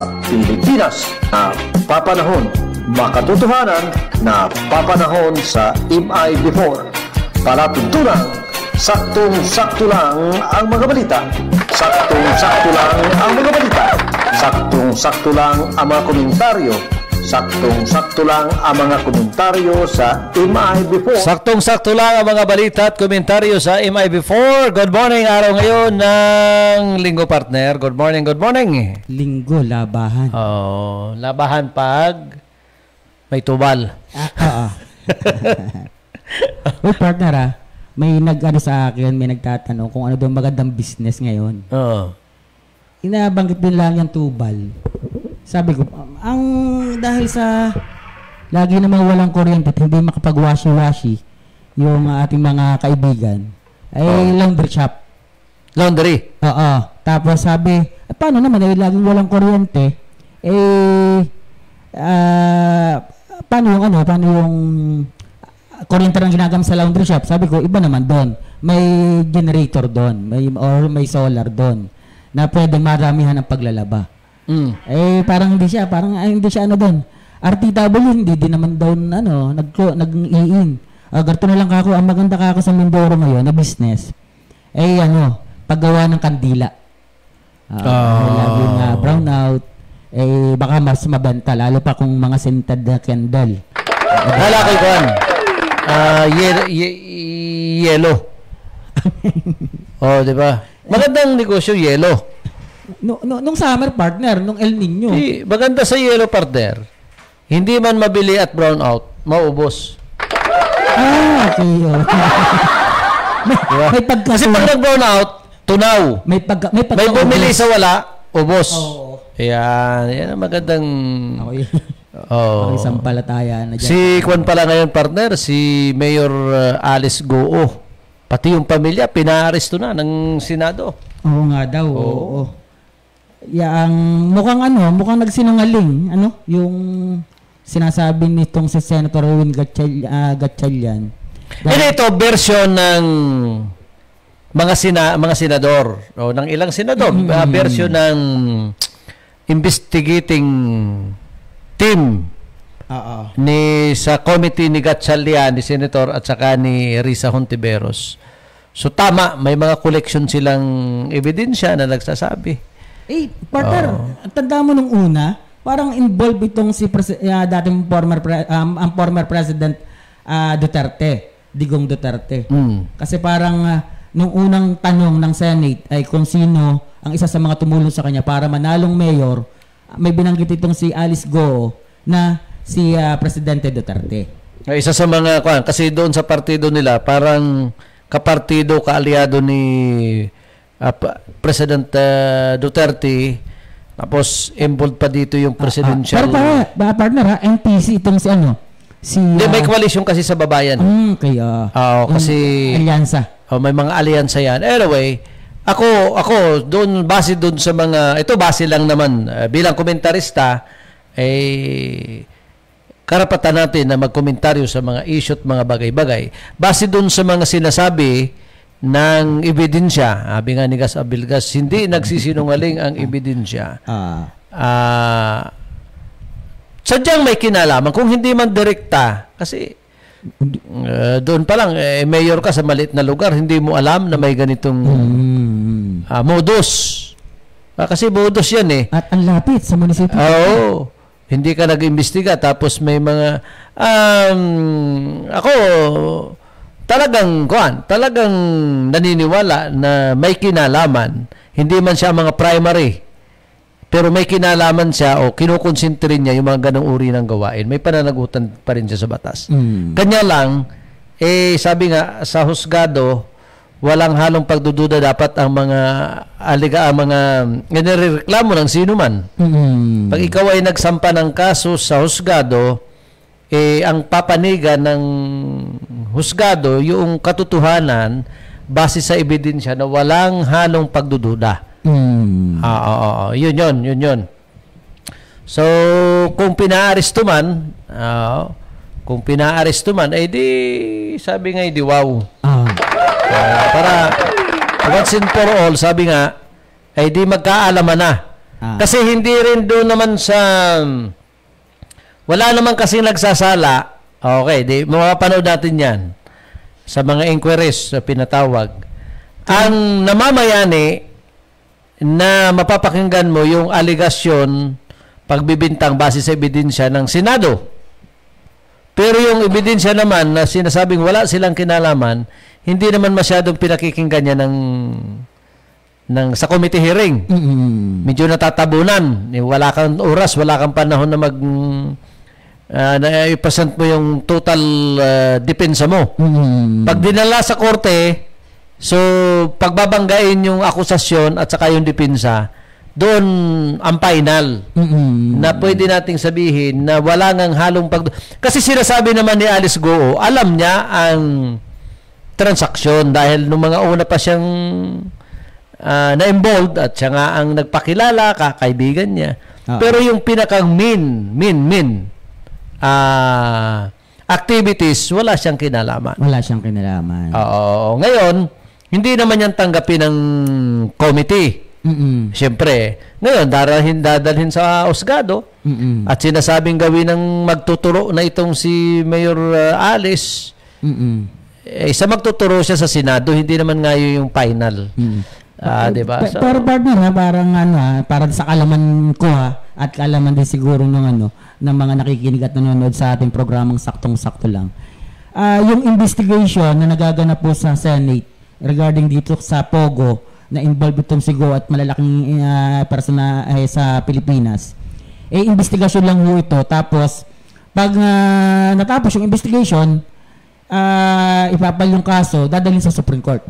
Pilipinas na papanahon, makatotohanan na papanahon sa MI before. Para tuntunan, saktong-sakto lang ang mga balita. Saktong-sakto lang ang mga balita. Saktong-sakto lang ang mga komentaryo. Saktong-sakto lang ang mga komentaryo sa MI before. Saktong-sakto lang ang mga balita at komentaryo sa MI before. Good morning, araw ngayon ng Linggo, partner. Good morning, good morning. Linggo, labahan. Oh, labahan pag may tubal. Uy, partner may nag-ano sa akin, may nagtatanong kung ano daw magandang business ngayon. Oo. Inabanggit din lang yung tubal. Sabi ko, dahil sa lagi namang walang kuryente at hindi makapag-washi-washi yung ating mga kaibigan, ay laundry shop. Laundry? Oo. Tapos sabi, paano naman, laging walang kuryente, paano yung kuryente lang ginagamit sa laundry shop? Sabi ko, iba naman doon. May generator doon, may solar doon na pwedeng maramihan ang paglalaba. Parang hindi siya doon. RTW hindi din naman doon nag-iin. Ganito na lang kako, ang maganda kako sa Mindoro ngayon na business. Paggawa ng kandila. Lagi na brownout, baka mas mabenta lalo pa kung mga scented na candle. Wala kay Juan. Yellow. Oh, di ba? Magandang negosyo, yellow. Nung summer, partner, nung El Nino. Maganda sa yellow, partner. Hindi man mabili at brown out, maubos. Okay. may pagka. Kasi pag nag-brown out, tunaw. May bumili sa wala, ubos. Yan ang magandang. Okay. Sampalataya na dyan. Si Kwan pala ngayon, partner, si Mayor Alice Goo. Pati yung pamilya, pinaaresto na ng Senado. Oo nga daw. Oo. Mukhang nagsinungaling, yung sinasabi nitong si Senator Erwin Gatchalian. Ito, version ng mga senador, o ng ilang senador, version ng investigating team sa committee ni Gatchalian, ni Senator, at saka ni Risa Hontiveros. So tama, may mga collection silang ebidensya na nagsasabi. Partner, tanda mo nung una, parang involved itong si dating former President Duterte, Digong Duterte. Kasi parang nung unang tanong ng Senate ay kung sino ang isa sa mga tumulong sa kanya para manalong mayor, may binanggit itong si Alice Goo na si Presidente Duterte. Isa sa mga kasi doon sa partido nila, parang kapartido, kaalyado ni President Duterte, tapos involved pa dito yung presidential. Pero partner NPC itong Hindi, may koalisyon kasi sa babayan. Kaya kasi alyansa. May mga alyansa yan. Anyway, ako doon, base doon sa mga, ito base lang naman bilang komentarista, karapatan natin na magkomentaryo sa mga issue at mga bagay-bagay. Base doon sa mga sinasabi ng ebidensya, sabi nga ni Gas Abilgas, hindi nagsisinungaling ang ebidensya. Sadyang may kinalaman, kung hindi man direkta, kasi doon pa lang, mayor ka sa maliit na lugar, hindi mo alam na may ganitong modus. Kasi modus yan At ang lapit sa munisipyo. Hindi ka nag-imbestiga, tapos may mga ako talagang naniniwala na may kinalaman. Hindi man siya mga primary, pero may kinalaman siya o kinukonsintirin niya yung mga ganong uri ng gawain. May pananagutan pa rin siya sa batas. Kanya lang, sabi nga sa husgado, walang halong pagdududa dapat ang mga nirereklamo ng sino man. Pag ikaw ay nagsampa ng kaso sa husgado, ang papanigan ng husgado yung katotohanan base sa ebidensya na walang halong pagdududa. Yun. So, kung pinaaresto man, di sabi nga, di wow. Para once and for all, sabi nga, ay di magkaalaman na Kasi hindi rin doon naman sa... Wala naman kasi nagsasala. Okay, mapapanood natin yan sa mga inquiries na pinatawag. Ang namamayani na mapapakinggan mo yung aligasyon pagbibintang base sa ebidensya ng Senado. Pero yung ebidensya naman na sinasabing wala silang kinalaman, hindi naman masyadong pinakikinggan niya sa committee hearing. Medyo natatabunan. Wala kang oras, wala kang panahon na i-present mo yung total depensa mo. Pag dinala sa korte, so pagbabanggain yung akusasyon at saka yung depensa, doon ang final na pwede nating sabihin na wala ngang halong kasi sinasabi naman ni Alice Goo, alam niya ang transaksyon dahil nung mga una pa siyang na-involved at siya nga ang nagpakilala, kakaibigan niya. Pero yung pinakang activities, wala siyang kinalaman. Wala siyang kinalaman. Oo. Ngayon, hindi naman yan tanggapin ng committee. Siyempre, ngayon, dadalhin sa Osgado at sinasabing gawin ng magtuturo na itong si Mayor Alice. Isa magtuturo siya sa Senado, hindi naman ngayon yung final. Diba? So, pero partner, parang sa kalaman ko at kalaman din siguro ng mga nakikinig at nanonood sa ating programang Saktong-Sakto Lang. Yung investigation na nagaganap po sa Senate regarding dito sa Pogo na involved itong sigo at malalaking persona sa Pilipinas. Investigasyon lang po ito. Tapos, pag natapos yung investigation, ipapal yung kaso, dadalhin sa Supreme Court.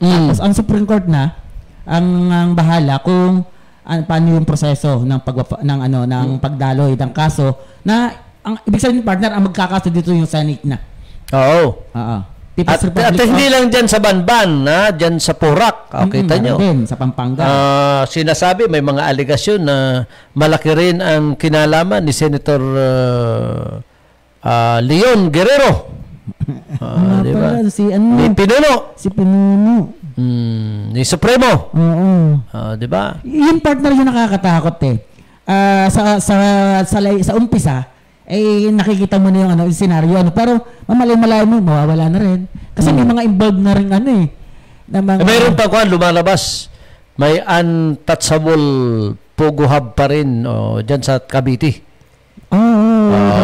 Tapos, ang Supreme Court na, ang bahala kung paano yung proseso ng pagdaloy ng kaso na ang ibig sabihin partner ang magkakaso dito yung Senate na. Oo. At hindi lang dyan sa Banban, dyan sa Porac. Kita nyo. Din, sa Pampanga. Sinasabi, may mga aligasyon na malaki rin ang kinalaman ni Senator Leon Guerrero. Diba? Ni Pinuno. Si Pinuno. Ni Supremo. Diba? Yung partner yung nakakatakot sa umpisa, nakikita mo na yung senaryo. Pero mamalay-malay mo, mawawala na rin. Kasi may mga involved na rin mayroon pa lumalabas. May untouchable Pogo Hub pa rin dyan sa Cavite.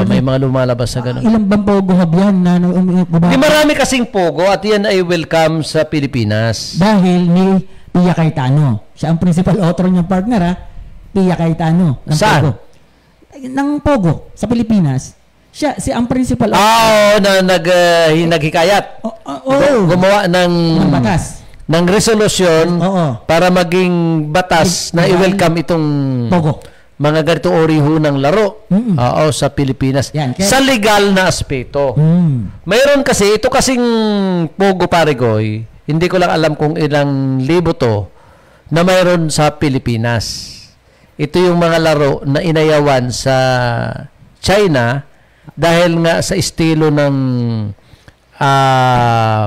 May mga lumalabas sa ganun. Ilang bang Pogo Hub yan? Di marami kasing Pogo at yan ay welcome sa Pilipinas. Dahil ni Pia Cayetano. Siya ang principal author niyang partner Pia Cayetano. Saan? Ng Pogo sa Pilipinas. Siya ang principal na naghikayat. Gumawa ng batas. Ng resolusyon para maging batas na i-welcome itong Pogo. Mga ganitong oriho ng laro sa Pilipinas. Sa legal na aspeto. Mayroon kasi, ito kasing Pogo Parigoy, hindi ko lang alam kung ilang libo to, na mayroon sa Pilipinas. Ito yung mga laro na inayawan sa China dahil nga sa estilo ng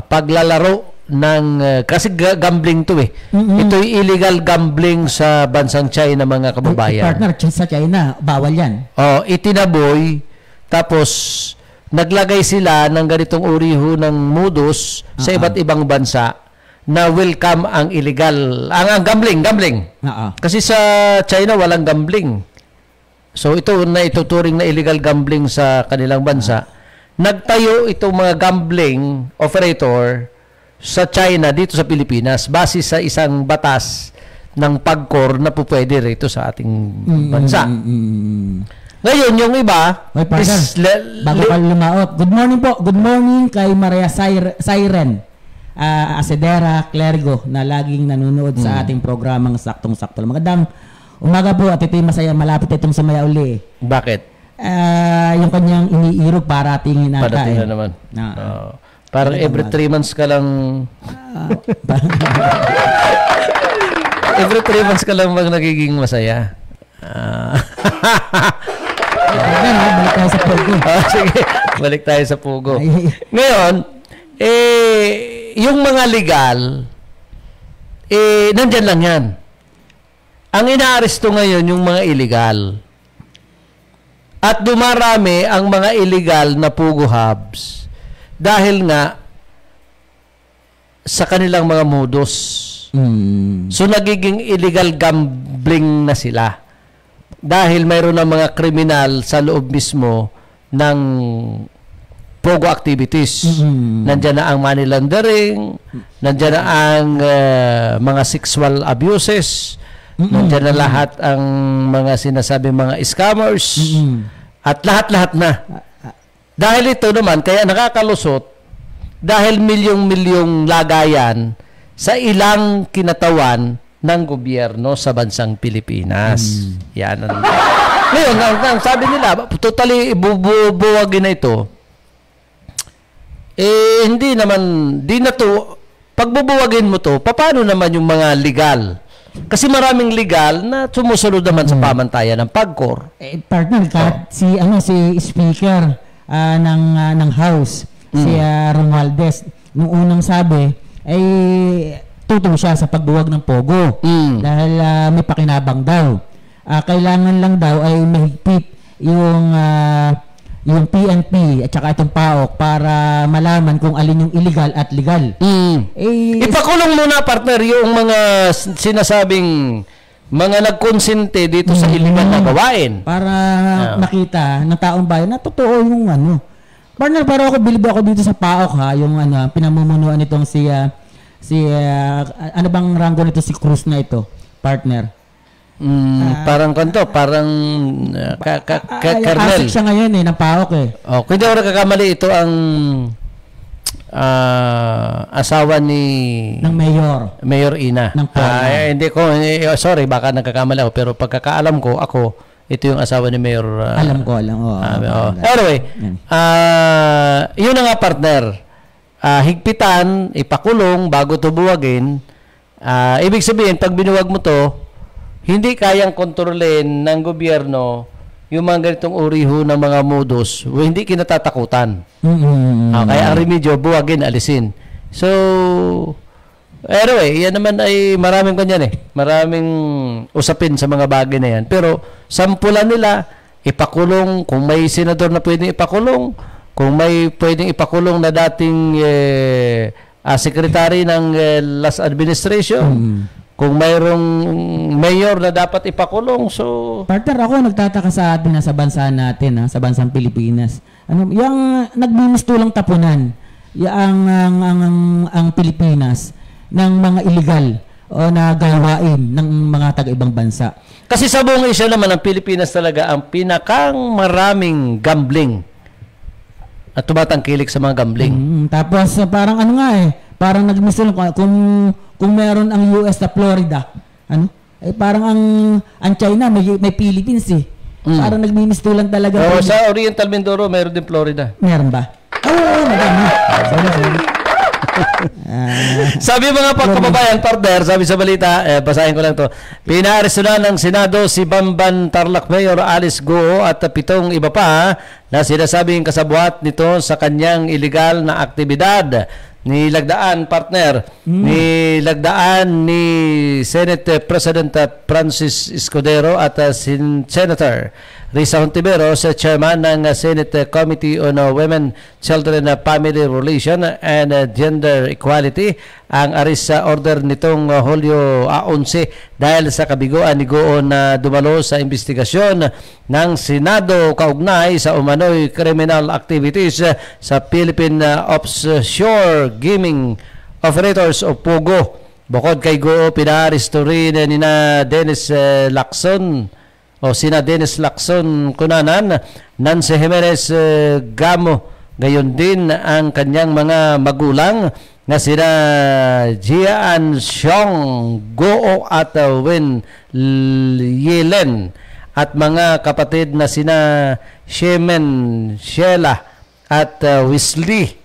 paglalaro ng kasi gambling to Ito yung illegal gambling sa bansang China, mga kababayan. Partner, sa China, bawal yan. Itinaboy, tapos naglagay sila ng ganitong uriho ng modus sa iba't ibang bansa na welcome ang illegal, ang gambling. Kasi sa China walang gambling. So ito na ituturing na illegal gambling sa kanilang bansa. Nagtayo itong mga gambling operator sa China dito sa Pilipinas base sa isang batas ng PAGCOR na pupwede rito sa ating bansa. Ngayon, yung iba bago pa lumaot. Good morning po. Good morning kay Maria Siren Asedera Clergo na laging nanonood sa ating programang Saktong-Sakto. Magandang umaga po at ito'y masaya. Malapit itong sumaya uli. Bakit? Yung kanyang iniirog para tingin nata. Parating na naman. Parang every 3 months ka lang every 3 months ka lang nagiging masaya. Balik tayo sa Pogo. Sige, balik tayo sa Pogo. Ngayon, yung mga legal, nandyan lang yan. ang inaaresto ngayon yung mga illegal. At dumarami ang mga illegal na Pogo hubs dahil nga sa kanilang mga modus. So nagiging illegal gambling na sila dahil mayroon ng mga kriminal sa loob mismo ng Pogo activities. Nandiyan na ang money laundering, nandiyan na ang mga sexual abuses, nandiyan na lahat ang mga sinasabi mga scammers, at lahat-lahat na. Dahil ito naman, kaya nakakalusot, dahil milyong-milyong lagayan sa ilang kinatawan ng gobyerno sa bansang Pilipinas. Yan. Ngayon, ang sabi nila, totally bubuwagin na ito. Hindi naman, di na to, pagbubuwagin mo to, paano naman yung mga legal? Kasi maraming legal na sumusunod naman sa pamantayan ng PAGCOR. Partner, si Speaker ng House, si Romualdez, nung unang sabi, ay tutong siya sa pagbuwag ng Pogo. Dahil may pakinabang daw. Kailangan lang daw ay mahigpit yung PNP at saka itong PAOK para malaman kung alin yung illegal at legal. Ipakulong muna, partner, yung mga sinasabing mga nagkonsente dito sa illegal na gawain. Para makita ng taong bayan na totoo yung ano. Partner, pero bilib ako dito sa PAOK ha, yung pinamumunuan nitong ano bang ranggo nito si Cruz na ito, partner? Parang kanto, parang Colonel. Asik siya ngayon ng PAOK Kung hindi ako nagkakamali, ito ang asawa ng Mayor Ina. Hindi ko, sorry, baka nagkakamali ako, pero pagkakaalam ko, ito yung asawa ni Mayor. Alam ko. Anyway, yun na nga, partner. Higpitan, ipakulong bago to buwagin. Ibig sabihin, pag binuwag mo to, hindi kayang kontrolin ng gobyerno yung mga ganitong uri ng mga modus, hindi kinatatakutan. Kaya ang remedyo, buwagin, alisin. So, anyway, yan naman ay maraming kanyan maraming usapin sa mga bagay na yan. Pero, sampulan nila, ipakulong, kung may senador na pwedeng ipakulong, kung may pwedeng ipakulong na dating secretary ng last administration, kung mayroong mayor na dapat ipakulong, so... Partner, ako nagtataka sa atin sa bansa natin, sa bansang Pilipinas. Yung nagmimistulang tapunan, ang Pilipinas ng mga illegal o na gawain ng mga taga-ibang bansa. Kasi sa buong isya naman, ang Pilipinas talaga ang pinakang maraming gambling at tumatangkilik sa mga gambling. Tapos parang parang nagmistulang kung meron ang US na Florida, parang ang China may Philippines Parang nagmimistulan talaga. Sa Oriental Mindoro, meron din Florida. Meron ba? Madami. Sorry. Sabi mga pagkababayan, partner, sabi sa balita, basahin ko lang to. Pinaaresto na ng Senado si Bamban Tarlac Mayor Alice Go at 7 iba pa na sinasabing kasabuat nito sa kanyang illegal na aktibidad. Nilagdaan, partner, nilagdaan ni Senate President Francis Escudero at Senator Risa Hontiveros, chairman ng Senate Committee on Women, Children, Family Relation and Gender Equality, ang arrest order nitong Hulyo 11 dahil sa kabiguan ni Goon na dumalo sa investigasyon ng Senado kaugnay sa umano'y criminal activities sa Philippine Offshore Gaming Operators o POGO. Bukod kay Goo, pinaaresto rin nina Dennis Lacson o sina Dennis Lacson Cunanan, Nancy Jimenez Gamo, gayon din ang kanyang mga magulang na sina Jian Xiong Goo at Wen Yelen at mga kapatid na sina Shemen Sheila at Wesley.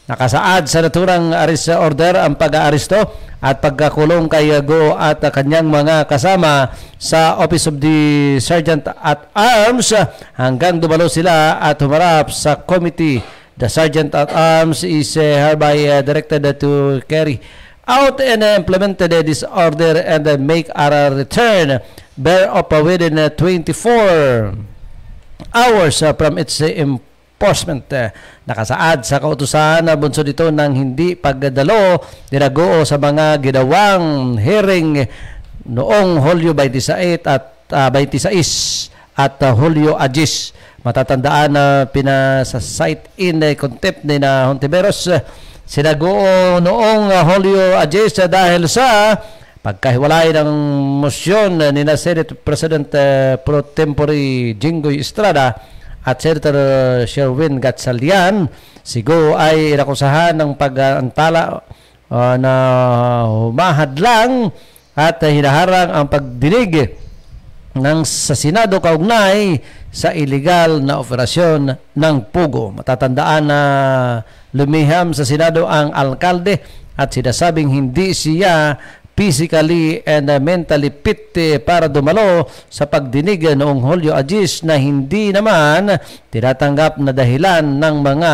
Nakasaad sa naturang arrest order ang pag-aaresto at pagkakulong kay Go at kanyang mga kasama sa Office of the Sergeant at Arms hanggang dumalo sila at humarap sa committee. The Sergeant at Arms is hereby directed to carry out and implemented this order and make a return thereof within 24 hours from its enforcement. Nakasaad sa kautusan na bunsod ito ng hindi pagdalo dinaguo sa mga ginawang hearing noong Hulyo 26 at Hulyo 10. Matatandaan na pinasa-cite in contempt ni na Hontiveros sinaguo noong Hulyo 10 dahil sa pagkahiwalay ng motion ni na Senate President Pro Tempore Jinggoy Estrada at Senator Sherwin Gatchalian. Sigo ay inakusahan ng pag-antala na humahadlang at hinaharang ang pagdinig sa Senado kaugnay sa illegal na operasyon ng Pugo. Matatandaan na lumiham sa Senado ang alkalde at sinasabing hindi siya physically and mentally fit para dumalo sa pagdinig noong Hulyo 10 na hindi naman tinatanggap na dahilan ng mga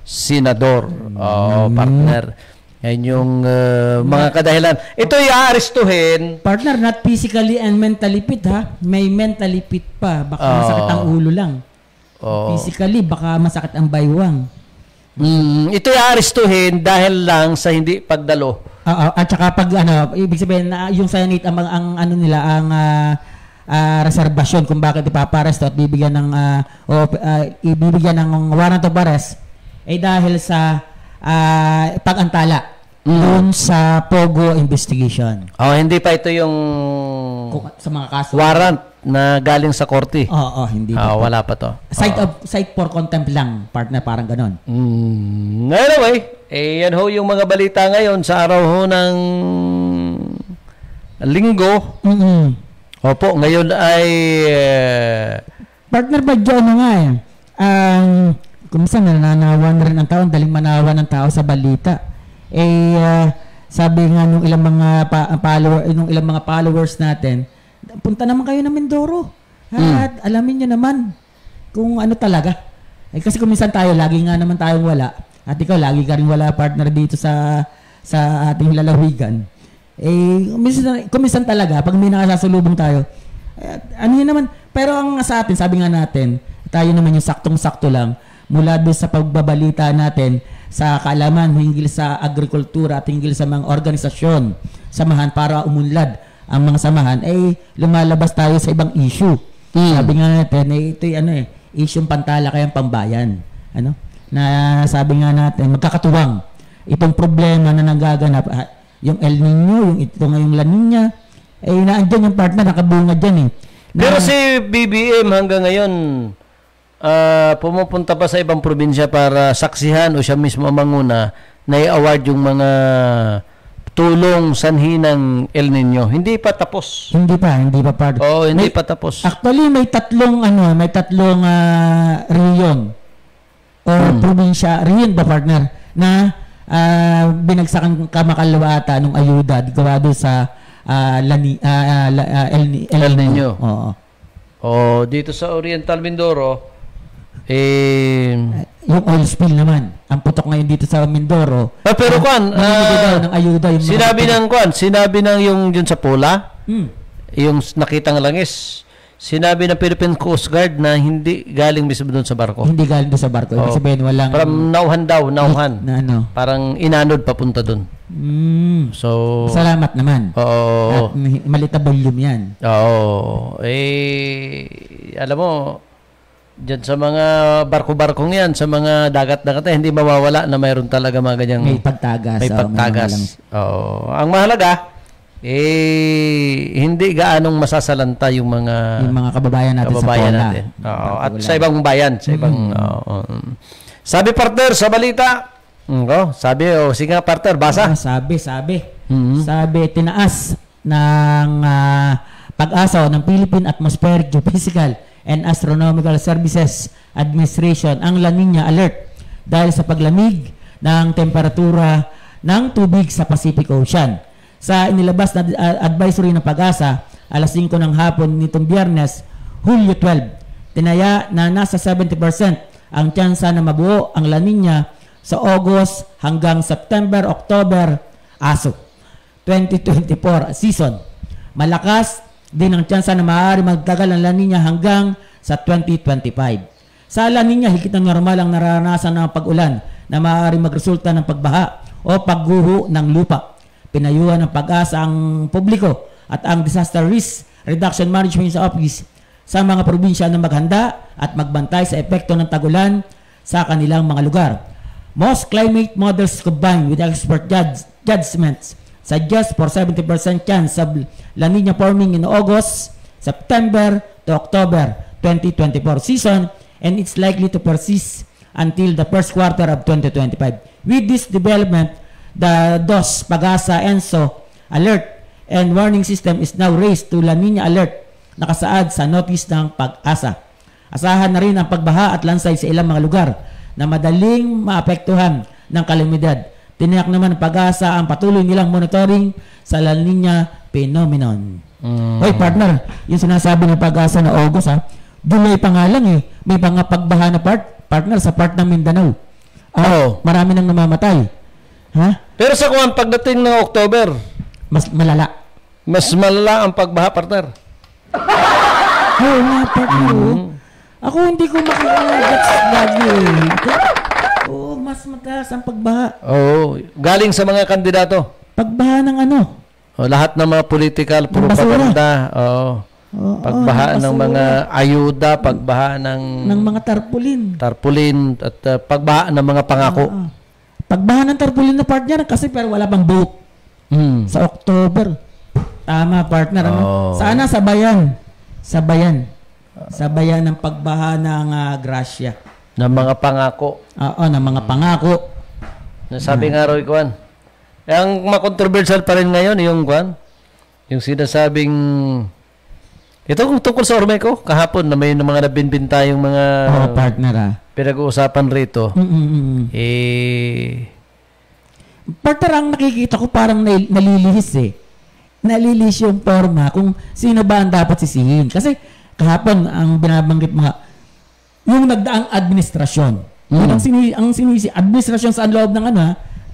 senador. Partner. Yan yung mga kadahilan. Ito'y aarestuhin. Partner, not physically and mentally fit, ha? May mentally fit pa. Baka masakit ang ulo lang. Physically, baka masakit ang baywang. Ito'y aarestuhin dahil lang sa hindi pagdalo. At saka pag ibig sabihin na yung Senate ang ano nila ang reservasyon kung bakit ipaparesto at bibigyan ng ibibigyan ng warrant of arrest ay dahil sa pag-antala doon sa Pogo investigation. Hindi pa ito yung sa mga kaso warrant na galing sa korte. Hindi pa. Wala pa to. Site for contempt lang, partner, parang ganon. Anyway, yan ho yung mga balita ngayon sa araw ho ng Linggo. Opo, ngayon ay partner, ba dyan nga kung minsan nananawan na rin ang tao, daling manawan ng tao sa balita. Sabi nga nung ilang mga followers natin, punta naman kayo ng Mindoro. At alamin nyo naman kung ano talaga. Kasi kung minsan tayo, lagi nga naman tayong wala. At ikaw, lagi ka rin wala, partner, dito sa ating lalawigan. Kung minsan talaga, pag may nakasasulubong tayo, ano yun naman. Pero ang sa atin, sabi nga natin, tayo naman yung saktong-sakto lang mula doon sa pagbabalita natin sa kaalaman hinggil sa agrikultura at hinggil sa mga organisasyon, samahan para umunlad ang mga samahan, lumalabas tayo sa ibang issue. Sabi nga natin, ito'y issue pantala kayang pambayan. Na sabi nga natin, magkakatuwang itong problema na nagaganap, yung El Nino, ito ngayong La Nina, naandyan yung partner, nakabunga dyan Pero si BBM hanggang ngayon, pumupunta pa sa ibang probinsya para saksihan o siya mismo ang manguna na i-award yung mga tulong sanhi ng El Nino. Hindi pa tapos. Hindi pa partner. Hindi pa tapos. Actually, may tatlong riyon or probinsya, riyon ba, partner, na binagsakan kamakalawata nung ayuda gawa doon sa El Nino. Dito sa Oriental Mindoro, yung oil spill naman. Ang putok ngayon dito sa Mindoro. Pero ng ayuda yung sinabi ng yung dun sa Pula, yung nakitang langis, sinabi ng Philippine Coast Guard na hindi galing mismo doon sa barko. Hindi galing doon sa barko. Ibig sabihin walang from nauhan. Na parang inanod papunta doon. So salamat naman. At malita volume yan. Alam mo, diyan sa mga barko-barkong yan, sa mga dagat-dagat, hindi mawawala na mayroon talaga mga ganyang may pagtagas. Ang mahalaga, hindi gaanong masasalanta yung mga kababayan natin sa Pola. At sa ibang bayan, sa ibang sabi, partner, sa balita, sige nga, partner, basa. Sabi, tinaas ng pag-asa ng Philippine Atmospheric, Geophysical and Astronomical Services Administration ang La Nina alert dahil sa paglamig ng temperatura ng tubig sa Pacific Ocean. Sa inilabas na advisory ng pag-asa, alas 5 ng hapon nitong Biyernes, Hulyo 12, tinaya na nasa 70% ang tsansa na mabuo ang La Nina sa August hanggang September, October, 2024 season. Malakas din ang tsansa na maaari magtagal ang La Nina hanggang sa 2025. Sa La Nina, higit ng normal ang naranasan ng pag-ulan na maaari magresulta ng pagbaha o pagguho ng lupa. Pinayuhan ng Pag-asa ang publiko at ang Disaster Risk Reduction Management Office sa mga probinsya na maghanda at magbantay sa epekto ng tag-ulan sa kanilang mga lugar. Most climate models combined with expert judgments suggest for 70% chance of La Nina forming in August, September to October 2024 season, and it's likely to persist until the first quarter of 2025. With this development, the DOS Pag-asa ENSO alert and warning system is now raised to La Nina alert, nakasaad sa notice ng Pag-asa. Asahan na rin ang pagbaha at landslide sa ilang mga lugar na madaling maapektuhan ng kalamidad. Tiniyak naman ng Pag-asa ang patuloy nilang monitoring sa La Nina phenomenon. Oy, partner, yung sinasabi ng Pag-asa na August, July pa nga lang may pagbaha na partner sa part ng Mindanao. Marami nang namamatay. Pero sa kuwan, pagdating ng October, mas malala. Mas malala ang pagbaha, partner. Oo nga, partner. Ako hindi ko makikagats lagi. Mas mataas ang pagbaha. Galing sa mga kandidato. Pagbaha ng ano? Lahat ng mga political propaganda. Pagbaha ng mga ayuda, pagbaha ng mga tarpaulin at pagbaha ng mga pangako. Pagbaha ng tarpaulin na partner kasi pero wala pang boat. Sa October. Tama, partner. Sana sabayan ng pagbaha ng Gracia. Ng mga pangako. Ng mga pangako. Nasabi nga Roy Kwan. Ang makontroversial pa rin ngayon yung sinasabing ito tungkol sa Ormeco kahapon na may mga nabinbinta yung mga partner pinag-uusapan rito. Partner, ang nakikita ko parang nalilihis nalilihis yung forma kung sino ba ang dapat sisihin. Kasi kahapon ang binabanggit mga yung nagdaang administrasyon. Ang sinisi administrasyon sa loob ng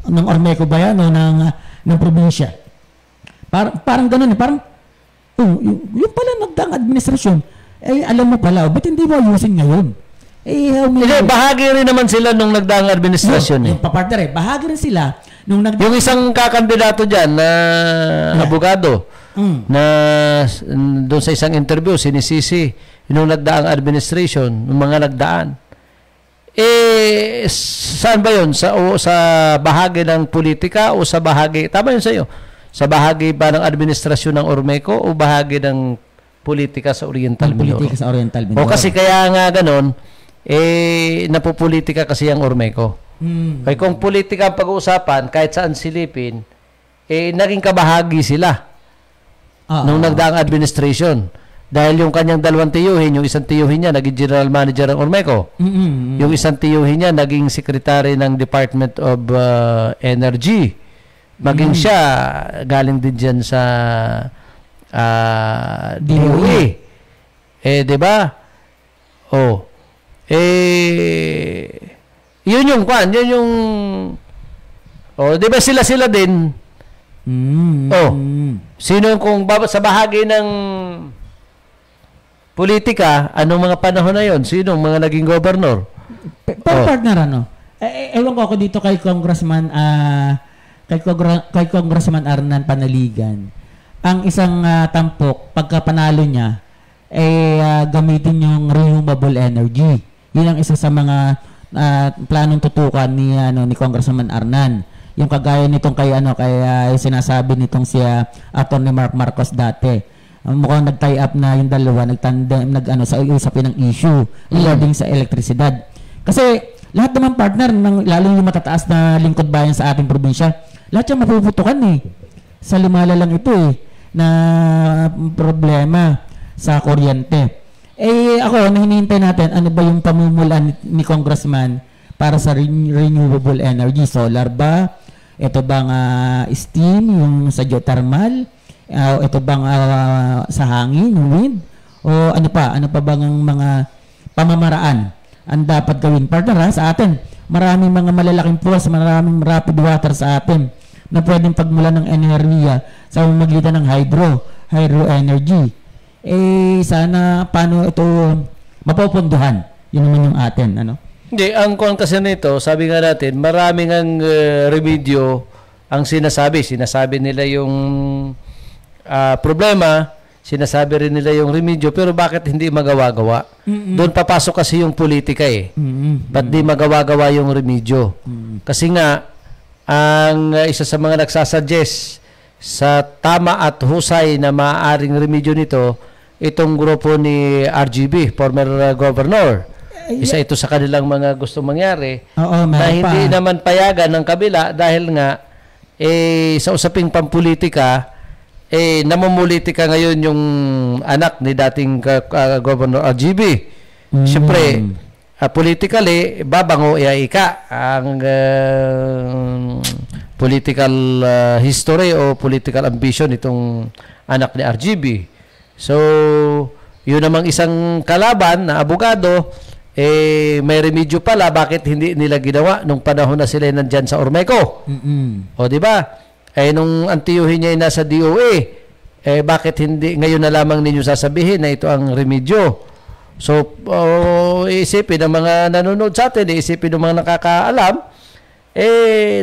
ng Ormeco ba yan o ng probinsya. Parang ganoon parang yung pala nagdaang administrasyon. Alam mo pala, ba't hindi mo ayusin ngayon? Bahagi rin naman sila nung nagdaang administrasyon. Yung papartner bahagi rin sila nung yung isang kakandidato dyan na abogado na doon sa isang interview sinisisi nung nagdaang administration, nung mga nagdaan. Saan ba yun? Sa bahagi ng politika o sa bahagi, tama yun sa'yo, sa bahagi ba ng administrasyon ng Ormeco o bahagi ng politika sa Oriental Mindoro? Politika sa Oriental Mindoro. O kasi kaya nga ganon, napupolitika kasi ang Ormeco. Kaya kung politika ang pag-uusapan, kahit saan silipin, naging kabahagi sila nung nagdaang administration. Dahil yung kanyang dalawang tiyuhin, yung isang tiyuhin niya, naging general manager ng Ormeco. Yung isang tiyuhin niya, naging secretary ng Department of Energy. Maging siya, galing din dyan sa DOE. Diba? Yun yung diba sila din? Sino kung sa bahagi ng politika, anong mga panahon na yon? Sinong mga naging gobernador? Partner ewan ko ako dito kay Congressman Arnan Panaligan. Ang isang tampok pagka panalo niya gamitin yung renewable energy. Yun ang isa sa mga planong tutukan ni Congressman Arnan. Yung kagaya nitong kay sinasabi nitong si Attorney Mark Marcos dati. Mukhang nag-tie up na yung dalawa, nagtandem, sa usapin ng issue regarding sa elektrisidad. Kasi lahat naman partner, lalo yung matataas na lingkod bayan sa ating probinsya, lahat yung mapuputukan Sa lumala lang ito na problema sa kuryente. Ako, hinihintay natin, ano ba yung pamumulan ni Congressman para sa renewable energy? Solar ba? Ito bang steam, yung sa geothermal? Ito bang sa hangin, wind? O ano pa bang ang mga pamamaraan ang dapat gawin? Partner sa atin, maraming mga malalaking pools, maraming rapid water sa atin. na pwedeng pagmulan ng enerhiya sa pamamagitan ng hydro energy. Sana paano ito mapopondohan? Yun naman yung atin, ano? Hindi, ang kuwan kasi nito, sabi nga natin, maraming ang remedyo ang sinasabi. Sinasabi nila yung problema, sinasabi rin nila yung remedyo, pero bakit hindi magawa-gawa? Doon papasok kasi yung politika Ba't di magawa-gawa yung remedyo? Kasi nga, ang isa sa mga nagsasuggest sa tama at husay na maaaring remedyo nito, itong grupo ni RGB, former governor. Isa ito sa kanilang mga gusto mangyari na hindi naman payagan ng kabila dahil nga sa usaping pampolitika namumulitika ngayon yung anak ni dating Governor RGB. Siyempre, politically, babango ika ang political history o political ambition itong anak ni RGB. So, yun namang isang kalaban na abogado, may remedyo pala, bakit hindi nila ginawa nung panahon na sila nandyan sa Ormeco? O, di ba? Nung antiyuhin niya nasa DOA, bakit hindi ngayon na lamang ninyo sasabihin na ito ang remedyo? So, isipin ng mga nanonood sa atin, isipin ng mga nakakaalam,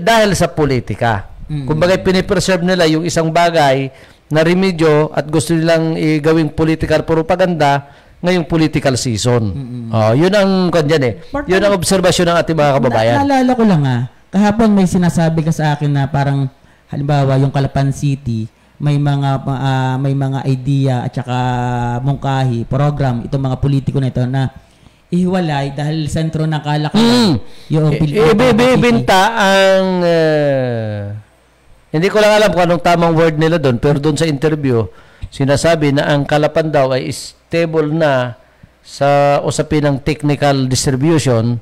dahil sa politika. Kumbaga, pinipreserve nila yung isang bagay na remedyo at gusto nilang gawing political propaganda ngayong political season. Yun ang kanyan yun ang obserbasyon ng ating mga kababayan. Naalala ko lang kahapon may sinasabi ka sa akin na parang halimbawa yung Calapan City may mga idea at saka mungkahi, program itong mga politiko na ito na ihiwalay dahil sentro ng kalakalan yung ibibinta ang hindi ko lang alam kung anong tamang word nila doon, pero doon sa interview sinasabi na ang Calapan daw ay stable na sa usapin ng technical distribution.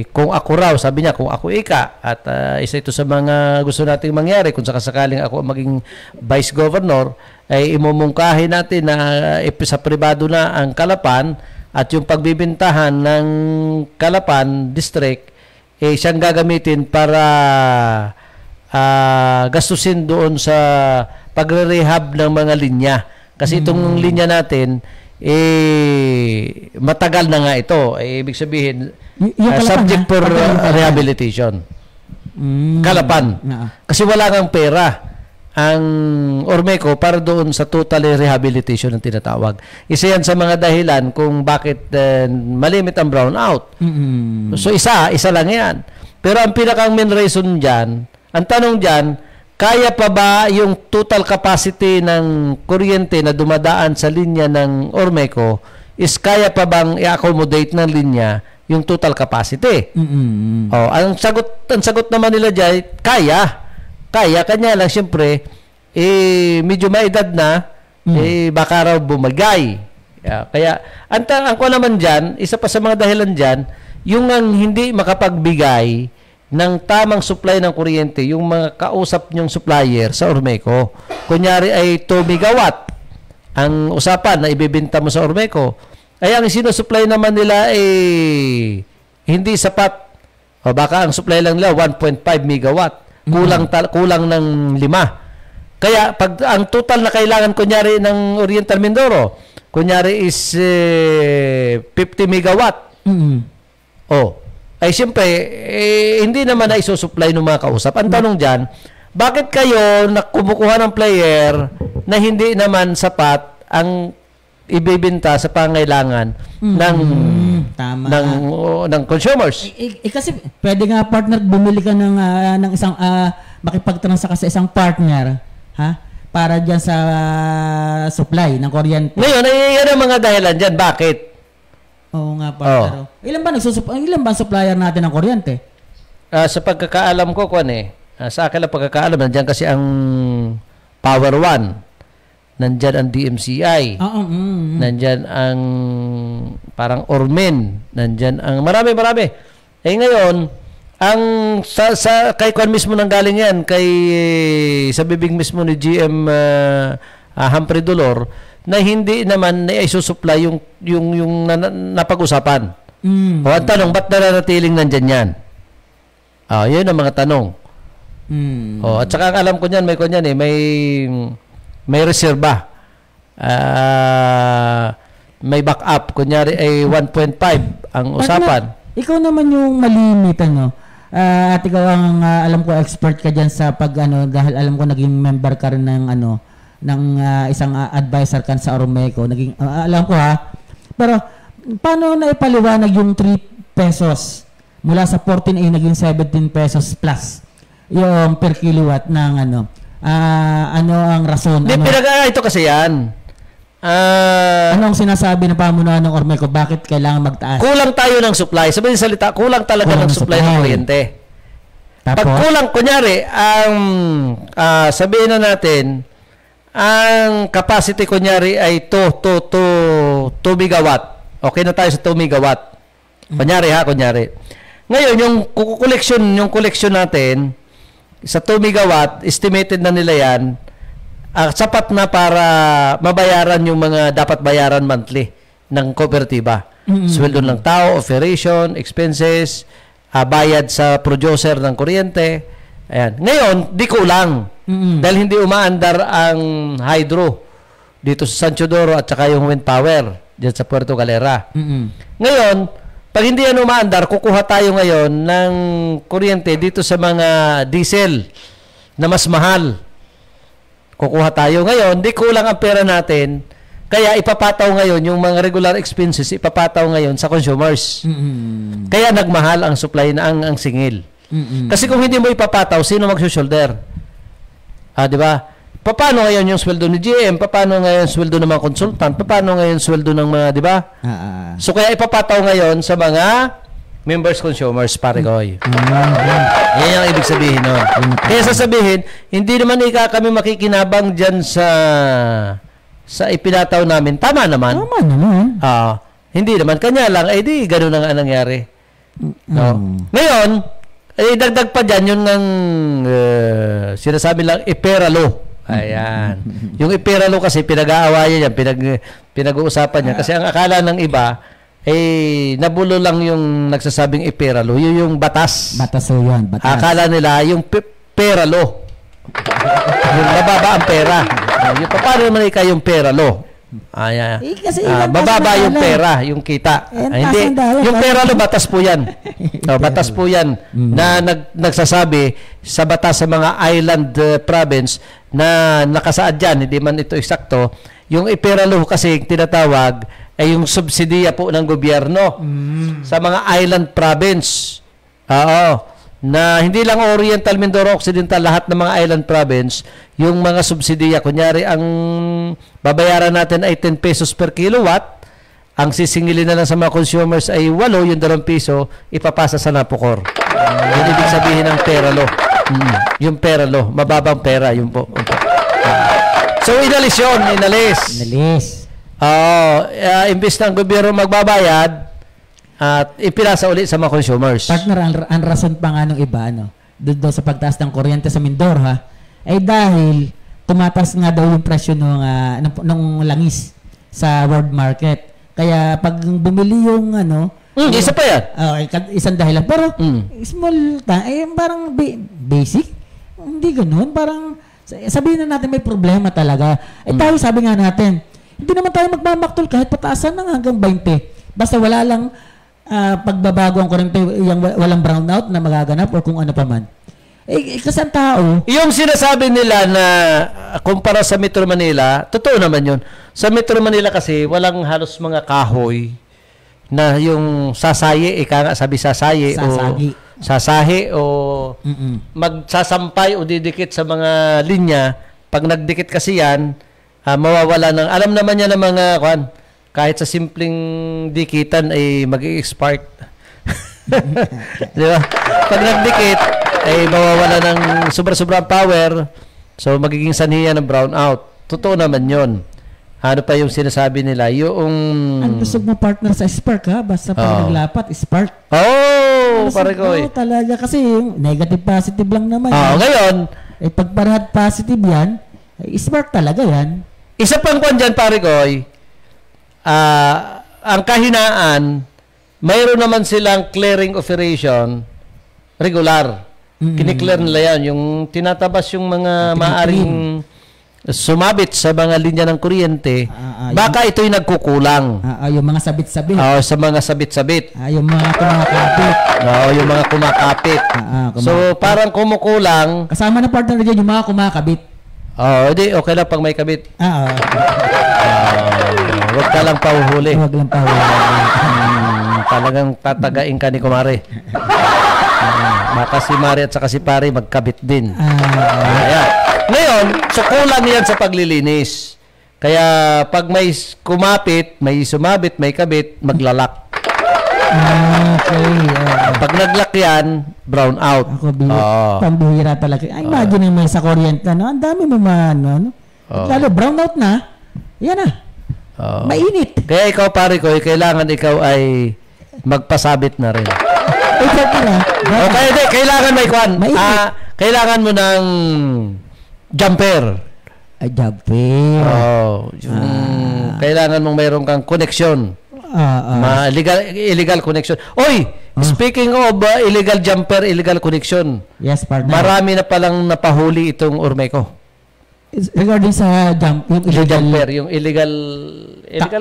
Kung ako raw, sabi niya, kung ako ika, at isa ito sa mga gusto nating mangyari, kung sakasakaling ako maging vice governor, ay imumungkahi natin na sa pribado na ang Calapan at yung pagbibintahan ng Calapan District, siyang gagamitin para gastusin doon sa pagre-rehab ng mga linya. Kasi itong linya natin, matagal na nga ito. Ibig sabihin, subject for rehabilitation. Calapan. Kasi wala kang pera ang Ormeco para doon sa total rehabilitation ng tinatawag. Isa yan sa mga dahilan kung bakit malimit ang brownout. So isa lang yan. Pero ang pinakang main reason dyan, ang tanong dyan, kaya pa ba yung total capacity ng kuryente na dumadaan sa linya ng Ormeco is kaya pa bang i-accommodate ng linya yung total capacity? Ang sagot naman nila dyan, kaya. Kanya lang siyempre, medyo maedad na, baka raw bumagay. Kaya, ang ko naman dyan, isa pa sa mga dahilan dyan, yung ang hindi makapagbigay ng tamang supply ng kuryente, yung mga kausap nyong supplier sa Ormeco. Kunyari ay 2 megawatt ang usapan na ibibenta mo sa Ormeco. Ay ang sinusupply naman nila ay hindi sapat. O baka ang supply lang nila 1.5 megawatt. Kulang ng 5. Kaya pag ang total na kailangan kunyari ng Oriental Mindoro, kunyari is 50 megawatt. Ay siyempre, hindi naman na isusupply ng mga kausap. Ang tanong dyan, bakit kayo kumukuha ng player na hindi naman sapat ang ibibenta sa pangailangan ng consumers? Kasi pwede nga partner, bumili ka ng isang, makipagtransa ka sa isang partner, para dyan sa supply ng kuryente. Ngayon, yan ang mga dahilan dyan. Bakit? Oo nga, partner. Ilan ba supplier natin ng kuryente? Sa pagkakaalam ko, sa akin lang pagkakaalam, nandiyan kasi ang Power One, nandiyan ang DMCI, nandiyan ang parang Ormen, nandiyan ang marami. Ngayon, ang kay Kwan mismo nang galing yan, sa bibig mismo ni GM Humphrey Dolor, na hindi naman na isusupply yung napag-usapan. Ang tanong, ba't nananatiling nandyan yan? Yun ang mga tanong. At saka ang alam ko niyan, may reserba. May backup. Kunyari ay 1.5 ang usapan. Ikaw naman yung malimit, ano? At ikaw ang alam ko expert ka diyan sa dahil alam ko naging member ka rin ng isang advisor kan sa Ormeco. Alam ko Pero paano na ipaliwanag yung 3 pesos mula sa 14A naging 17 pesos plus yung per kilowatt ng ano ang rason? Ito kasi yan. Ano ang sinasabi ng pamunuan ng Ormeco? Bakit kailangan magtaas? Kulang tayo ng supply. Sabihin sa salita, kulang talaga ng supply ng kuryente. Tapos? Pag kulang, kunyari, sabihin na natin, ang capacity kunyari ay 2 megawatt. Okay na tayo sa 2 megawatt. Kunyari. Ngayon, yung collection natin, sa 2 megawatt, estimated na nila yan, sapat na para mabayaran yung mga dapat bayaran monthly ng kooperatiba. Sweldo ng tao, operation, expenses, bayad sa producer ng kuryente. Ayan. Ngayon, di kulang. Dahil hindi umaandar ang hydro dito sa San Teodoro at saka yung wind power dyan sa Puerto Galera. Ngayon, pag hindi yan umaandar, kukuha tayo ngayon ng kuryente dito sa mga diesel na mas mahal. Kukuha tayo ngayon, di kulang ang pera natin, kaya ipapataw ngayon yung mga regular expenses, ipapataw ngayon sa consumers. Kaya nagmahal ang supply na ang singil. Kasi kung hindi mo ipapataw, sino magsusolder? Di ba? Paano ngayon yung sweldo ni GM? Paano ngayon sweldo ng mga consultant? Paano ngayon sweldo ng mga, di ba? So kaya ipapataw ngayon sa mga members consumers, pare Goy. Yan ang ibig sabihin nun. Kaya sasabihin, hindi naman kami makikinabang dyan sa ipinataw namin. Tama naman. Hindi naman. Kanya lang, di ganun ang nangyari. No? Ngayon, dagdag pa dyan yun ng sinasabi lang, IPERA law. Ayan. Yung IPERA law kasi pinag-aawayan yan, pinag-uusapan yan. Kasi ang akala ng iba, nabulo lang yung nagsasabing IPERA law. Yung batas. Batas yun. Batas. Akala nila yung PERA law. Yung mababa ang pera. Yung paano naman yung PERA law? Bababa yung pera, yung kita. Hindi. Yung PERA law, batas po yan. Batas po yan na nagsasabi sa batas sa mga island province na nakasaad dyan. Hindi man ito eksakto. Yung IPERA law kasi tinatawag ay yung subsidiya po ng gobyerno sa mga island province. Na hindi lang Oriental, Mindoro, Occidental, lahat ng mga island province, yung mga subsidiya, kunyari ang babayaran natin ay 10 pesos per kilowatt, ang sisingilin na lang sa mga consumers ay 8, yung 2 piso, ipapasa sa NAPOCOR. Yun ibig sabihin ng PERA law. Yung PERA law, mababang pera, yun po. So, inalis yun, inalis. Imbis na ang gobyerno magbabayad at ipinasa ulit sa mga consumers. Partner, ang rason pa nga ng iba, doon sa pagtaas ng kuryente sa Mindoro, ay dahil tumatas nga daw yung presyo ng langis sa world market. Kaya pag bumili yung isa pa yan. Isang dahilan. Pero small parang basic. Hindi ganoon. Parang sabihin na natin may problema talaga. Tayo sabi nga natin, hindi naman tayo magmamaktol kahit pataasan ng hanggang 20. Basta wala lang pagbabago ang kuryente, yung walang brownout na magaganap o kung ano pa man. Kasi ang tao... Yung sinasabi nila na kumpara sa Metro Manila, totoo naman yun. Sa Metro Manila kasi, walang halos mga kahoy na yung sasaye, sasahe o magsasampay o didikit sa mga linya. Pag nagdikit kasi yan, mawawala ng... Alam naman yan ng mga... kahit sa simpleng dikitan ay mag-i-spark. Di ba? Pag nagdikit, ay mawawala ng sobra-sobrang power. So, magiging sanhiya ng brownout. Totoo naman yon. Ano pa yung sinasabi nila? Yung... Ang gusto mo partner sa spark, Basta pag naglapat, spark. Pare ko talaga. Kasi yung negative positive lang naman. Ngayon... pag parahat positive yan, spark talaga yan. Isa pang kwan dyan, pare ko, ang kahinaan, mayroon naman silang clearing operation regular. Kiniklear nila yan. Yung tinatabas yung mga maaring sumabit sa mga linya ng kuryente, baka ito'y nagkukulang. Yung mga sabit-sabit. Sa mga sabit-sabit. Yung mga kumakapit. Yung mga kumakapit. So, parang kumukulang. Kasama na partner dyan yung mga kumakabit. Hindi. Okay lang pag may kabit. Huwag ka lang pahuhuli. Huwag lang pahuhuli. Talagang tatagain ka ni Kumare. Baka si Mari at saka si Pari magkabit din. Ayan. Ngayon, so kulang yan sa paglilinis. Kaya pag may kumapit, may sumabit, may kabit, maglalak. Okay. Pag naglak yan, brown out. Ako, pambihira talaga. Imagine mo sa kuryente, ang dami mo lalo, brown out na. Yan na. Mainit. Kaya ikaw, Pari ko, kailangan ikaw ay magpasabit na rin. Kailangan may kwan. Kailangan mo ng jumper. Jumper. Kailangan mong mayroon kang connection. Illegal connection. Speaking of illegal jumper, illegal connection. Yes, partner. Marami na palang napahuli itong Ormeco. Regarding sa jumper, yung illegal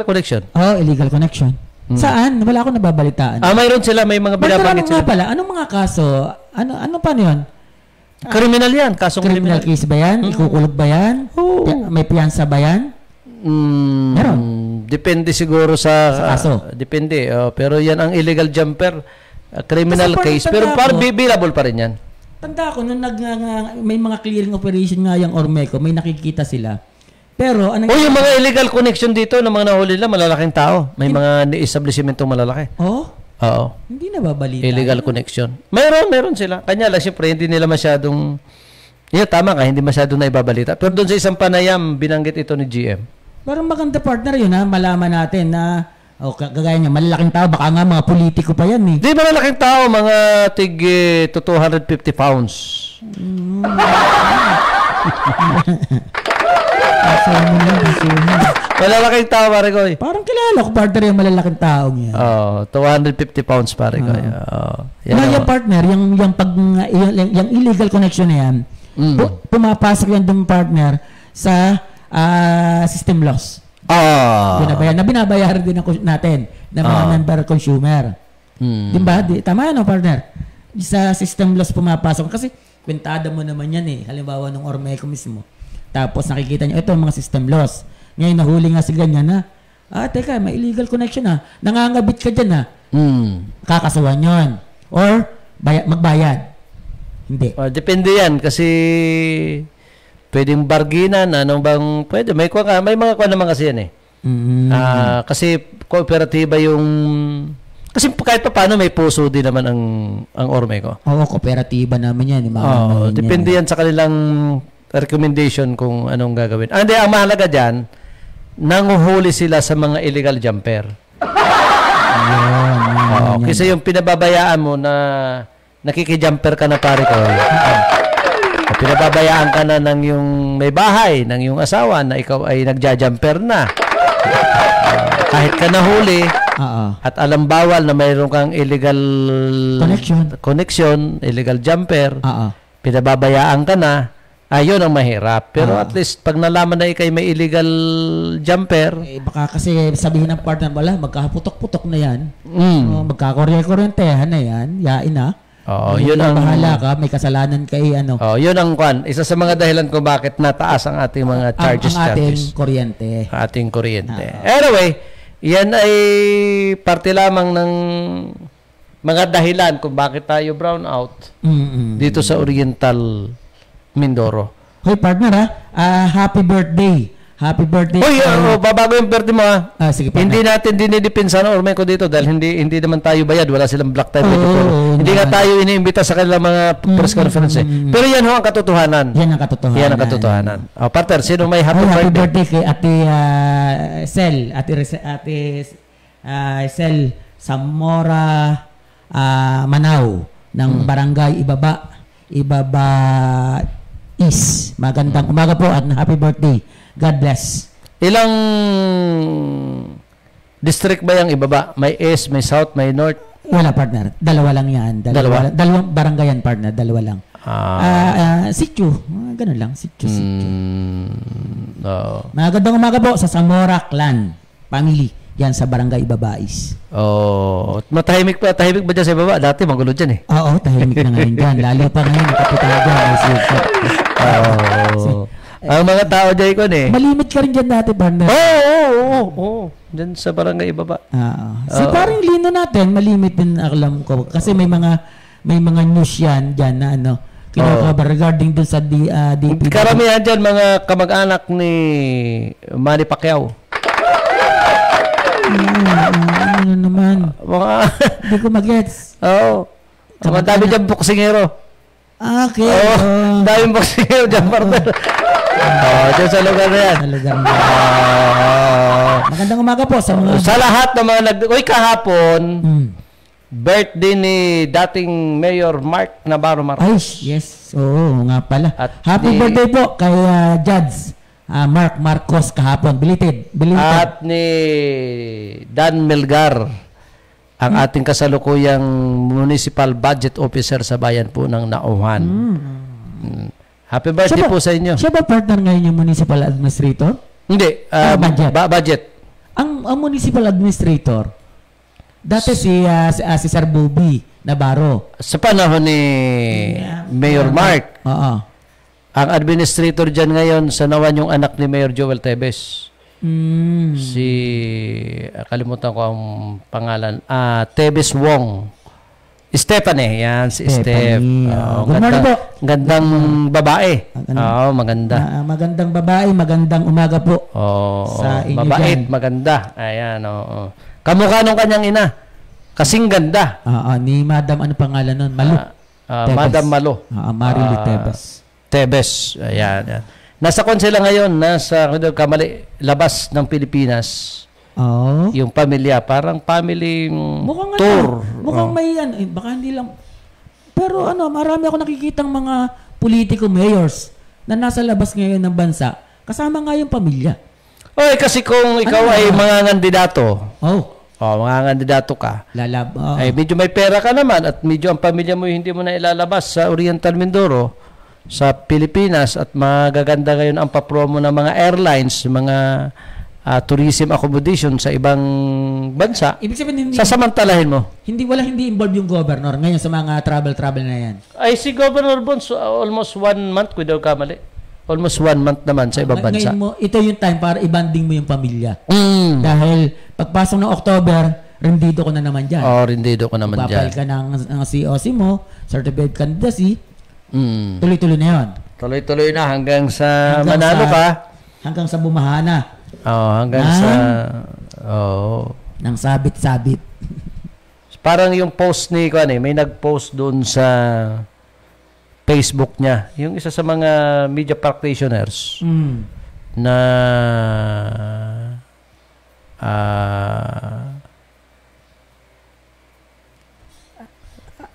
connection. Illegal connection. Saan? Wala akong nababalitaan. Mayroon sila, may mga binabanggit sila. Pala, anong mga kaso? Ano paano yun? Criminal yan, kasong criminal case ba yan? Ikukulog ba yan? May piyansa ba yan? Meron. Depende siguro sa kaso. Depende. Pero yan ang illegal jumper, criminal case. Pero parang billable pa rin yan. Tanda ko, nung may mga clearing operation nga yung Ormeco, may nakikita sila. Pero, yung mga illegal connection dito ng mga nahuli nila, malalaking tao. May mga establishmentong malalaki. Oo. Hindi na babalita. Illegal connection. Meron sila. Kanya lang, siyempre, hindi nila masyadong, tama ka, hindi masyadong naibabalita. Pero doon sa isang panayam, binanggit ito ni GM. Parang maganda partner yun, malaman natin na, kagaya niya, malalaking tao, baka nga mga politiko pa yan eh. Di malalaking tao, mga tig 250 pounds. Malalaking tao, pare ko. Parang kilala ko partner yung malalaking tao niya. 250 pounds, pare ko. Yung partner, yung illegal connection na yan, pumapasok yan ng partner sa system loss. Binabayaran din natin ng mga member consumer. Diba? Tama yan, partner? Sa system loss pumapasok. Kasi kwentada mo naman yan eh. Halimbawa ng Ormeco mismo. Tapos nakikita niyo, ito ang mga system loss. Ngayon nahuli nga si ganyan na, teka, may illegal connection na. Nangangabit ka dyan na. Kakasuhan yun. Or magbayad. Hindi. Depende yan kasi pwedeng barginan, pwede. May mga kuha naman kasi yan eh. Kasi kooperatiba yung, kasi kahit pa paano may puso din naman ang Ormeco. Kooperatiba naman yan. Depende yan sa kanilang recommendation kung anong gagawin. Ang mahalaga dyan, nanguhuli sila sa mga illegal jumper. Kasi yung pinababayaan mo na nakikijumper ka na pare ko. Pinababayaan ka na ng yung may bahay, ng yung asawa na ikaw ay nagja-jumper na. Kahit ka nahuli at alam bawal na mayroon kang illegal connection, illegal jumper, pinababayaan ka na, yun ang mahirap. Pero at least, pag nalaman na ikay may illegal jumper, baka kasi sabihin ng partner, magkakaputok-putok na yan. Magkakorye-koryentehan na yan. Yain na. Yun ang bahala ka, may kasalanan kay yun ang isa sa mga dahilan kung bakit nataas ang ating mga charges. Ang ating kuryente. Ating kuryente. Anyway, yan ay parte lamang ng mga dahilan kung bakit tayo brown out dito sa Oriental Mindoro. Hoy partner happy birthday. Happy birthday. Babago yung birthday mo sige, hindi natin dinidepensa ng Ormeco dito dahil hindi naman tayo bayad. Wala silang black time. Hindi nga tayo iniimbita sa kanilang mga press conference. Pero yan ang katotohanan. Yan ang katotohanan. Partner, sino may happy birthday kay Ate Sel. Ate Sel Zamora Manao ng Barangay Ibaba East. Magandang umaga po at happy birthday. God bless. Ilang district ba yung ibaba? May East, may South, may North? Wala, partner. Dalawa lang yan. Dalawa? Dalawang barangay yan, partner. Dalawa lang. Sityo. Ganun lang. Sityo. Oo. Magandang umaga po sa Zamora Clan Family. Yan sa Barangay Ibabais. Oh, matahimik ba dyan sa baba? Dati magulo dyan eh. Oo, tahimik na ngayon dyan. Lalo pa ngayon, kapitan dyan. Ang mga tao dyan ko eh. Malimit ka rin dyan dati, partner. Oo. Dyan sa barangay ibaba. Si parang Lino natin, malimit din alam ko. Kasi may mga news yan dyan na kinakabar regarding dun sa DPD. Karamihan dyan mga kamag-anak ni Manny Pacquiao. Ano naman? Hindi ko mag-gets. Oo. Ang dami dyan boksingero. Okay. Daming boksingero dyan, partner. Dyan sa lugar na yan. Magandang umaga po sa mga... Sa lahat ng mga kahapon, birthday ni dating Mayor Mark Navarro Marcos. Ay, yes. Oo, nga pala. At Happy birthday po kay Judge Mark Marcos kahapon. Belated. At ni Dan Melgar, ang ating kasalukuyang Municipal Budget Officer sa bayan po ng Nauhan. Happy birthday po sa inyo. Siya ba partner ngayon yung Municipal Administrator? Hindi. Budget. Ang Municipal Administrator, dati si Sir Bobby Navarro. Sa panahon ni Mayor Mark. Oo. Ang administrator dyan ngayon sa Nawan yung anak ni Mayor Joel Tebes. Si, kalimutan ko ang pangalan, Tebes Wong. Stephanie, yan si Steph. Gandang babae. Maganda. Magandang babae, magandang umaga po. Sa inyo mabait, dyan. Maganda. Ayan, kamukha nung kanyang ina. Kasing ganda. Ni Madam, ano pangalan nun? Malo. Madam Malo. Marilu Tebes. Ayan. Nasa konsela ngayon, nasa labas ng Pilipinas. Yung pamilya, parang family tour. Mukhang may yan. Baka hindi lang. Pero marami ako nakikitang mga politiko mayors na nasa labas ngayon ng bansa. Kasama nga yung pamilya. Kasi kung ikaw ay mga kandidato. Mga kandidato ka. Ay medyo may pera ka naman at medyo ang pamilya mo hindi mo na ilalabas sa Oriental Mindoro, sa Pilipinas, at magaganda ngayon ang papromo ng mga airlines, mga tourism accommodation sa ibang bansa. Ibig sabihin, sasamantalahin mo. Hindi involved yung governor ngayon sa mga travel na yan. Ay si Governor Bons almost 1 month without kamali. Almost 1 month naman sa ibang bansa. Ito yung time para i-banding mo yung pamilya. Dahil pagpasok ng October, rendido ko na naman dyan. Rendido ko naman dyan. Papal ka ng COC mo, Certificate Candidacy, tuloy-tuloy na yun. Tuloy-tuloy na hanggang sa manalo ka. Hanggang sa bumahana. Nang sabit-sabit. Parang yung post ni may nag-post doon sa Facebook niya, yung isa sa mga media practitioners na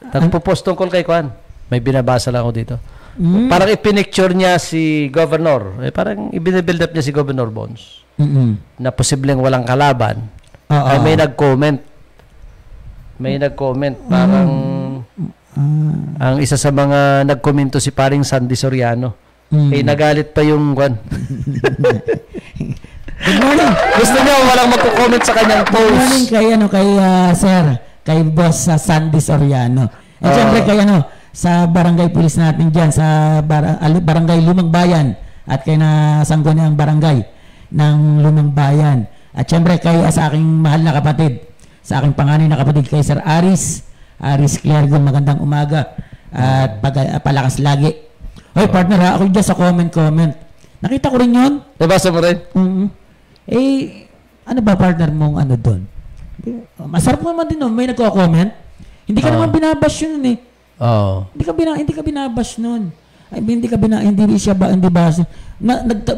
nagpo-post tungkol kay Kwan. May binabasa lang ako dito. Parang ipinicture niya si Governor. Parang i-build up niya si Governor Bons. Na posibleng walang kalaban. Ay may nag-comment. Parang ang isa sa mga nagkomento si paring Sandy Soriano. Nagalit pa yung Kwan. Good morning. Gusto niya walang magko-comment sa kanyang post. Good morning kay Sir, kay Boss Sandy Soriano. At syempre kay sa barangay pulis natin dyan, sa barangay Lumang Bayan, at kay na sangguniang barangay ng Lumang Bayan. At syempre kay sa aking mahal na kapatid, sa aking panganay na kapatid, kay Sir Aris Clergon, magandang umaga at palakas lagi. Hoy partner, ako dyan sa comment. Nakita ko rin yun. Nabasa mo rin? Ano ba partner mong doon? Masarap naman din may nagko-comment. Hindi ka naman binabash yun Hindi ka binabash nun. Hindi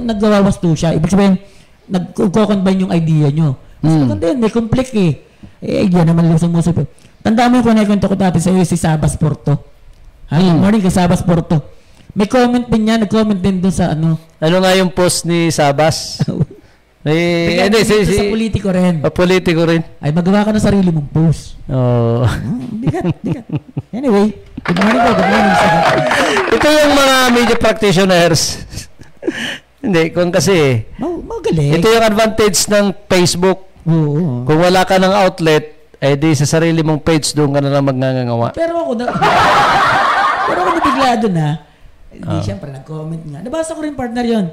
naggawawasto siya. Ibig sabihin, nagko-combine yung idea nyo. Mas maganda yun, may conflict yan naman lang sumusip. Tandaan mo yung kunikwento ko dati sa iyo, si Sabas Porto. Good morning kay Sabas Porto. May comment din niya, nag-comment din doon sa Ano nga yung post ni Sabas? Hindi, sa politiko rin. Politiko rin. Ay, magawa ka ng sarili mong post. Oh. Bigat. Anyway, good morning. Ito yung mga media practitioners. Hindi, kung kasi, magaling. ito yung advantage ng Facebook. Oo. Kung wala ka ng outlet, di sa sarili mong page doon ka na lang magngangawa. Pero ako nabigla doon ha. Hindi, siyempre, nag-comment nga. Nabasa ko rin, partner yun.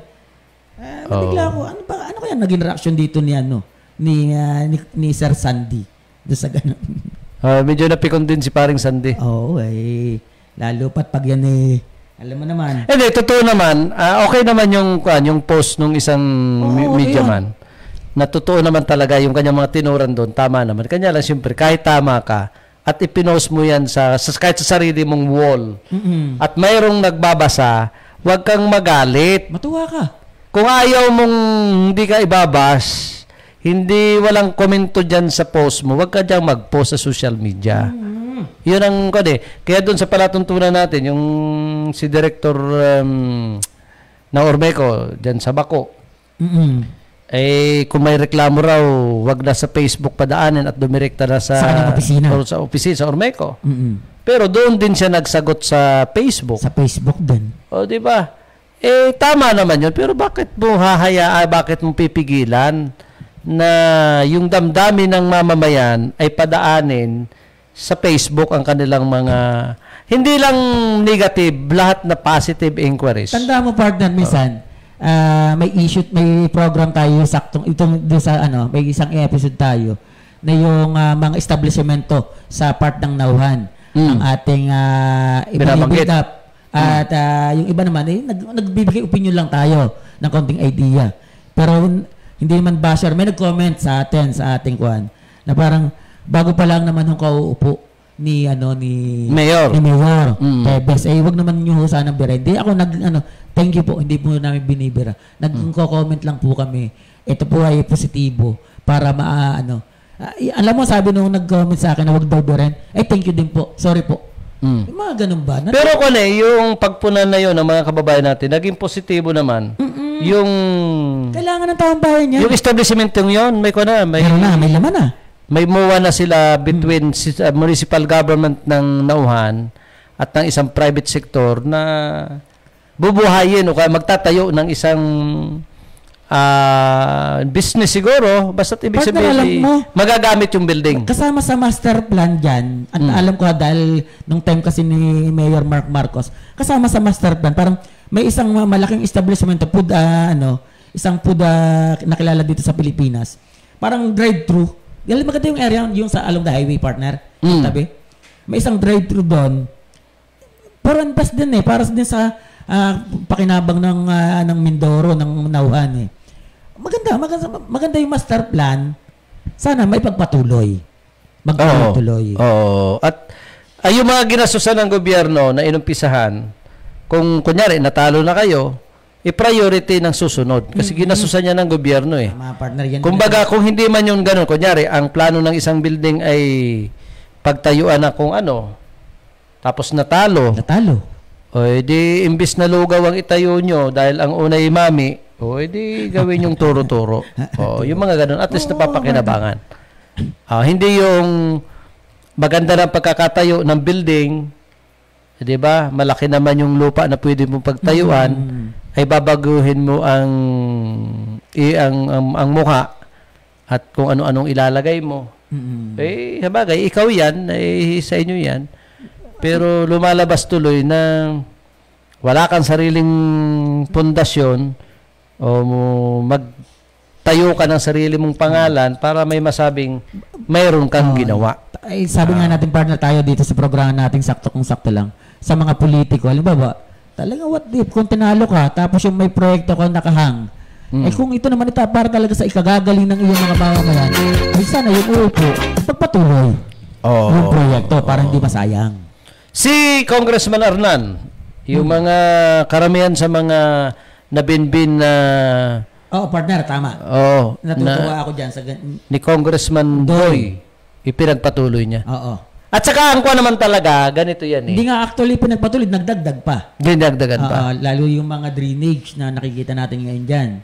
Nabigla ako, ano kaya naging reaction dito ni Sir Sandy? Doon sa ganun. Medyo napikon din si paring Sandy. Oo, lalo pat pag yan alam mo naman. Hindi, totoo naman. Okay naman yung post nung isang media man. Na totoo naman talaga yung kanyang mga tinuran doon. Tama naman. Kanya lang, siyempre, kahit tama ka, at ipinost mo yan kahit sa sarili mong wall, at mayroong nagbabasa, huwag kang magalit. Matuwa ka. Kung ayaw mong hindi ka ibabas, walang komento dyan sa post mo, huwag ka dyan mag-post sa social media. Yun ang kaya doon sa palatuntunan natin, yung si Director na Ormeco, dyan sa Bako, kung may reklamo raw, wag na sa Facebook padaanin at dumirekta na sa opisina. Sa opisina, sa Ormeco. Pero doon din siya nagsagot sa Facebook. Sa Facebook din. O, di ba? Tama naman yun. Pero bakit mo bakit mo pipigilan na yung damdamin ng mamamayan ay padaanin sa Facebook ang kanilang mga, hindi lang negative, lahat na positive inquiries. Tanda mo, partner, minsan, may program tayo saktong may isang episode tayo na yung mga establishmento sa part ng Nauhan ang ating binabanggit. At yung iba naman nagbibigay opinion lang tayo ng konting idea. Pero hindi naman basher, may nag-comment sa ating kuan na parang bago pa lang naman yung kauupo ni Mayor. Tebes, wag naman niyo sana bira. Hindi ako thank you po, hindi po namin binibira. Nagko-comment lang po kami. Ito po ay positibo para alam mo, sabi nung nag-comment sa akin na wag daw birin. Thank you din po. Sorry po. Yung mga ganun ba? Pero yung pagpunan na yun ng mga kababayan natin, naging positibo naman. Yung kailangan ng taong bayan niya. Yung establishment yun, may laman na. May MOA na sila between municipal government ng Nauhan at ng isang private sector na bubuhayin o kaya magtatayo ng isang business siguro, basta't ibig sabihin magagamit yung building. Kasama sa master plan dyan, at alam ko dahil nung time kasi ni Mayor Mark Marcos, kasama sa master plan, parang may isang malaking establishment, isang food nakilala dito sa Pilipinas. Parang drive-thru. Galing maganda yung area, yung sa along the highway, partner. Tabi. May isang drive-thru doon. Parang bas din para din sa pakinabang ng Mindoro, ng Nauhan Maganda yung master plan. Sana may pagpatuloy. Magpatuloy. At yung mga ginasusan ng gobyerno na inumpisahan, kung kunyari natalo na kayo, i-priority ng susunod. Kasi ginasusan niya ng gobyerno Mga partner yan. Kumbaga, kung hindi man yun ganun, kunyari, ang plano ng isang building ay pagtayuan na kung tapos natalo. O edi, imbis na lugaw ang itayo nyo dahil ang unay mami, o edi gawin yung turo-turo. Yung mga ganun, at least napapakinabangan. Hindi yung maganda ng pagkakatayo ng building, di ba? Malaki naman yung lupa na pwede mong pagtayuan, ay babaguhin mo ang mukha at kung ano-anong ilalagay mo. Sabagay, ikaw yan, sa inyo yan. Pero lumalabas tuloy na wala kang sariling pundasyon o magtayo ka ng sarili mong pangalan para may masabing mayroon kang ginawa. Sabi nga natin, partner, tayo dito sa programa nating sakto kung sakto lang. Sa mga politiko, halimbawa, talaga what if kung tinalo ka tapos yung may proyekto ko nakahang, kung ito naman para talaga sa ikagagaling ng iyong mga mamamayan, ay sana yung uupo pagpatuloy yung proyekto para hindi masayang. Si Congressman Arnan, yung mga karamihan sa mga nabinbin na partner, tama. Natutuwa ako dyan sa ni Congressman Doy, ipinagpatuloy niya. At saka ang kuha naman talaga, ganito yan Hindi nga actually pinagpatuloy, nagdagdag pa. Dinagdagan pa. Lalo yung mga drainage na nakikita natin ngayon dyan.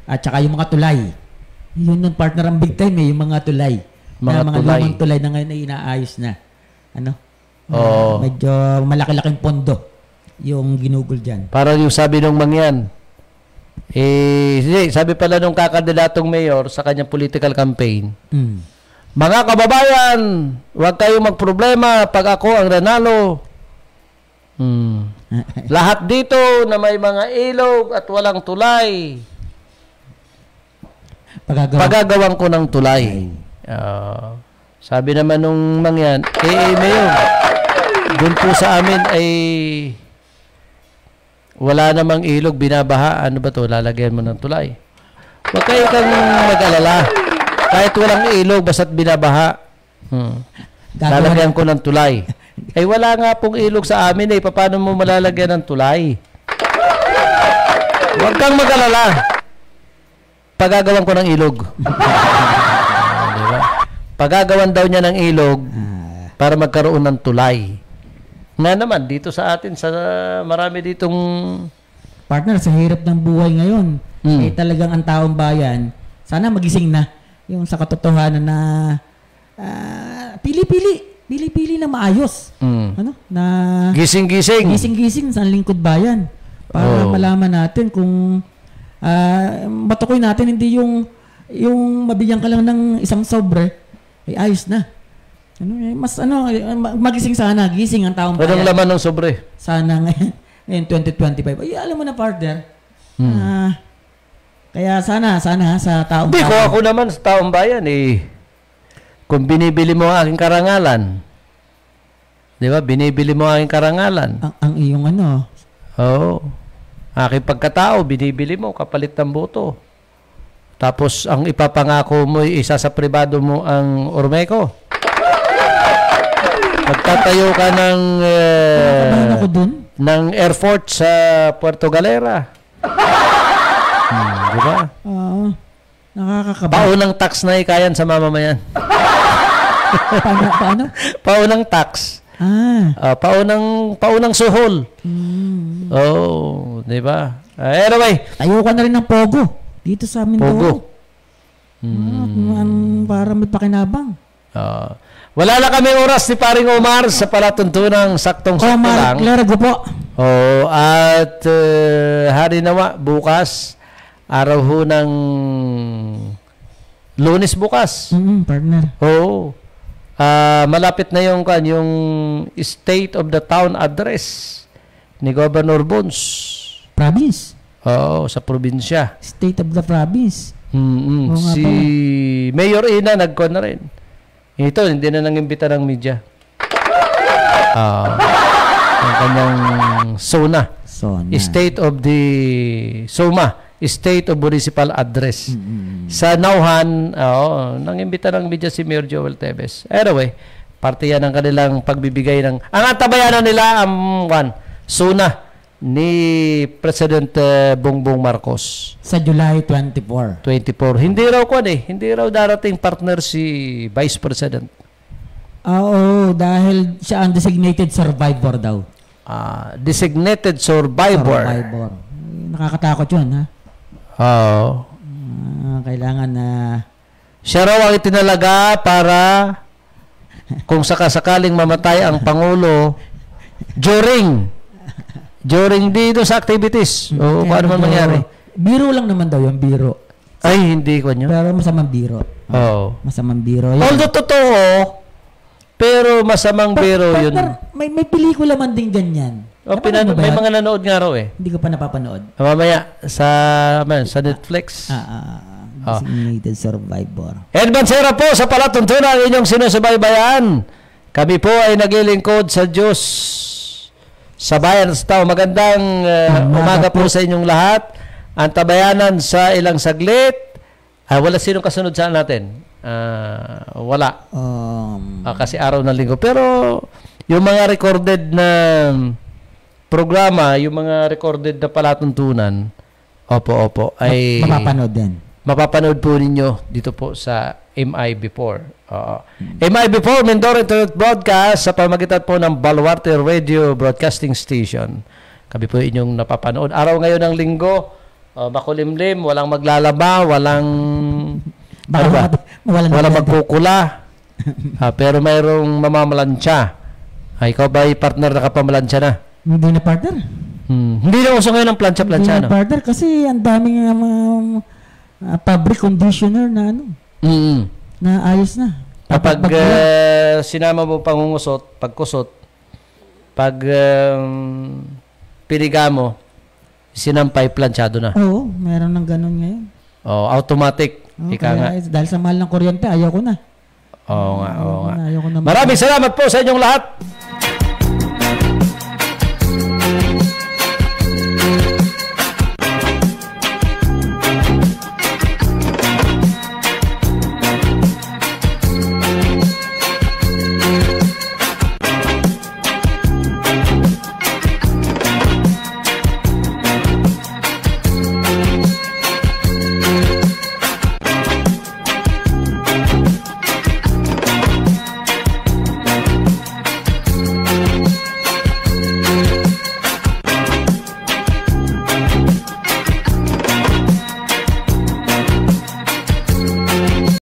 At saka yung mga tulay. Yun yung partner ang big time yung mga tulay. Mga tulay. Lumang tulay na ngayon ay inaayos na. Ano? Oo. Medyo malaki-laking pondo yung ginugol dyan. Para yung sabi nung mangyan, sabi pala nung kakandidatong mayor sa kanyang political campaign, mga kababayan, huwag kayong magproblema pag ako ang nanalo. Lahat dito na may mga ilog at walang tulay, pagagawan ko ng tulay. Sabi naman nung mangyan, mayor, doon po sa amin ay wala namang ilog, binabaha. Ano ba to? Lalagyan mo ng tulay. Huwag kayo kang mag-alala. Kahit walang ilog, basta't binabaha. Lalagyan ko ng tulay. Wala nga pong ilog sa amin Paano mo malalagyan ng tulay? Huwag kang mag-alala. Pagagawan ko ng ilog. Diba? Pagagawan daw niya ng ilog para magkaroon ng tulay. Nga naman, dito sa atin, marami ditong partner, sa hirap ng buhay ngayon, talagang ang taong bayan, sana magising na yung sa katotohanan na pili-pili na maayos. Ano? Na gising-gising sa lingkod bayan para malaman natin kung matukoy natin hindi yung mabigyan ka lang ng isang sobre ayos na. Magising sana, gising ang taong bayan. Walang laman ng sobre. Sana ngayon 2025. Alam mo na, partner. Kaya sana sa taong bayan. Hindi ko ako naman sa taong bayan kung binibili mo ang aking karangalan. 'Di ba? Binibili mo ang aking karangalan. Ang iyong ano? Oo. Aking pagkatao binibili mo kapalit ng boto. Tapos ang ipapangako mo isa sa pribado mo ang Ormeco. Magtatayo ka ng Air Force sa Puerto Galera. Di ba? Nakakakaba. Paunang tax na ikayan sa mamamayan. Paano? Paunang tax. Paunang suhol. Di ba? Anyway. Tayo ka na rin ng Pogo. Dito sa amin. Pogo. Para may pakinabang. Wala na kami oras ni Paring Omar sa palatuntunang saktong-sakto lang. Largo po. At hari nawa bukas, araw ho ng Lunes bukas. Partner. Malapit na yung State of the Town address ni Governor Bones. Province? Sa probinsya. State of the province. Si Mayor Ina nagkon na rin. Ito, hindi na nangimbita ng media. Ang kanyang SONA. State of the SOMA. State of Municipal Address. Sa Nauhan, nangimbita ng media si Mayor Joel Tevez. Anyway, parte yan ng kanilang pagbibigay ng... Ang atabayanan nila, SONA ni President Bongbong Marcos. Sa July 24. Hindi raw darating partner si Vice President. Dahil siya ang designated survivor daw. Designated survivor. Nakakatakot yun, ha? Kailangan na... Siya raw ang itinalaga para kung sakasakaling mamatay ang Pangulo during dito sa activities. Kung ano man mangyari. Biro lang naman daw yung biro. Ay, hindi ko nyo. Pero masamang biro. Masamang biro. Although totoo, pero masamang biro yun. May pelikula man din ganyan. May mga nanood nga raw Hindi ko pa napapanood. Mamaya, sa Netflix. Designated survivor. Edmansera po sa palatuntunan inyong sinusubaybayan. Kami po ay naglilingkod sa Diyos. Sa bayan sa tao, magandang umaga po sa inyong lahat. Ang tabayanan sa ilang saglit. Wala sinong kasunod sa natin. Wala. Kasi araw ng linggo. Pero yung mga recorded na programa, yung mga recorded na palatuntunan, opo, ay mapapanood din. Mapapanood po ninyo dito po sa MI-Before. MI-Before, Mindoro Internet Broadcast sa pamagitan po ng Baluarte Radio Broadcasting Station. Kami po inyong napapanood. Araw ngayon ng linggo, makulimlim, walang maglalaba, walang Baka ano ba? walang Walang magkukula. Pero mayroong mamamalansya. Ikaw ba ay partner nakapamalansya na? Hindi na partner. Hindi na uso ngayon ang plancha-plancha, Hindi na partner kasi ang daming fabric conditioner na na ayos na. Kapag sinama mo pangungusot, pagkusot, pag piliga mo, sinampay planchado na. Oo, meron ng ganun ngayon. Automatic. Ika nga. Dahil sa mahal ng kuryente, ayaw ko na. Oo nga. Ayaw ko na. Maraming salamat po sa inyong lahat.